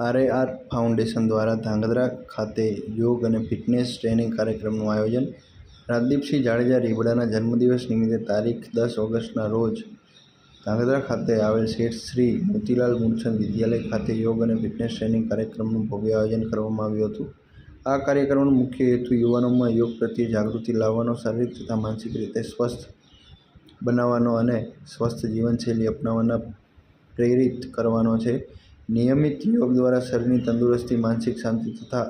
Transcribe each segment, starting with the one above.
RAR foundation દ્વારા ધાંગધ્રા ખાતે યોગ અને ફિટનેસ ટ્રેનિંગ કાર્યક્રમનું આયોજન. રાજદીપસિંહ જાડેજા રીબડાના જન્મદિવસ નિમિત્તે તારીખ 10 ઓગસ્ટના રોજ ધાંગધ્રા ખાતે આવેલ શેઠ શ્રી મોતીલાલ મૂળચંદ વિદ્યાલય ખાતે યોગ અને ફિટનેસ ટ્રેનિંગ કાર્યક્રમનું ભવ્ય આયોજન કરવામાં આવ્યું હતું. આ કાર્યક્રમનો મુખ્ય હેતુ યુવાનોમાં યોગ પ્રત્યે જાગૃતિ લાવવાનો, શારીરિક તથા માનસિક રીતે સ્વસ્થ બનાવવાનો અને સ્વસ્થ જીવનશૈલી અપનાવવા પ્રેરિત કરવાનો છે. નિયમિત યોગ દ્વારા શરીરની તંદુરસ્તી, માનસિક શાંતિ તથા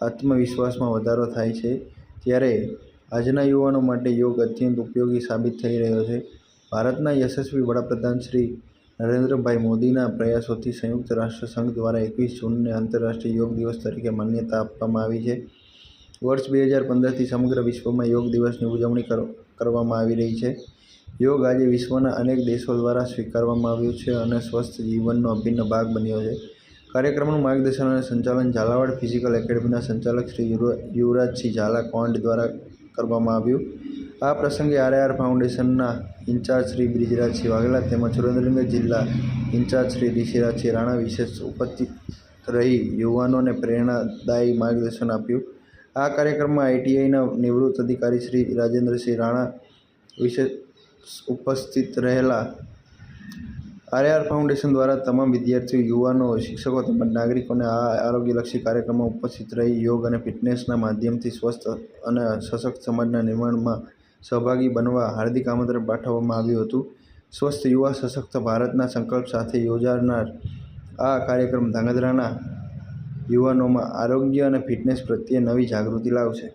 આત્મવિશ્વાસમાં વધારો થાય છે. ત્યારે આજના યુવાનો માટે યોગ અત્યંત ઉપયોગી સાબિત થઈ રહ્યો છે. ભારતના યશસ્વી વડાપ્રધાન શ્રી નરેન્દ્રભાઈ મોદીના પ્રયાસોથી સંયુક્ત રાષ્ટ્ર સંઘ દ્વારા 21 જૂનને આંતરરાષ્ટ્રીય યોગ દિવસ તરીકે માન્યતા આપવામાં આવી છે. વર્ષ 2015થી સમગ્ર વિશ્વમાં યોગ દિવસની ઉજવણી કરવામાં આવી રહી છે. યોગ આજે વિશ્વના અનેક દેશો દ્વારા સ્વીકારવામાં આવ્યું છે અને સ્વસ્થ જીવનનો અભિન્ન ભાગ બન્યો છે. કાર્યક્રમનું માર્ગદર્શન અને સંચાલન ઝાલાવાડ ફિઝિકલ એકેડમીના સંચાલક શ્રી યુવરાજસિંહ ઝાલા કોંડ દ્વારા કરવામાં આવ્યું. આ પ્રસંગે RAR ફાઉન્ડેશનના ઇન્ચાર્જ શ્રી બ્રિજરાજસિંહ વાઘેલા તેમજ સુરેન્દ્રનગર જિલ્લા ઇન્ચાર્જ શ્રી ઋષિરાજસિંહ રાણા વિશેષ ઉપસ્થિત રહી યુવાનોને પ્રેરણાદાયી માર્ગદર્શન આપ્યું. આ કાર્યક્રમમાં ITIના નિવૃત્ત અધિકારી શ્રી રાજેન્દ્રસિંહ રાણા વિશેષ ઉપસ્થિત રહેલા. RAR ફાઉન્ડેશન દ્વારા તમામ વિદ્યાર્થીઓ, યુવાનો, શિક્ષકો તેમજ નાગરિકોને આ આરોગ્યલક્ષી કાર્યક્રમમાં ઉપસ્થિત રહી યોગ અને ફિટનેસના માધ્યમથી સ્વસ્થ અને સશક્ત સમાજના નિર્માણમાં સહભાગી બનવા હાર્દિક આમંત્રણ પાઠવવામાં આવ્યું હતું. સ્વસ્થ યુવા સશક્ત ભારતના સંકલ્પ સાથે યોજાનાર આ કાર્યક્રમ ધાંગધ્રાના યુવાનોમાં આરોગ્ય અને ફિટનેસ પ્રત્યે નવી જાગૃતિ લાવશે.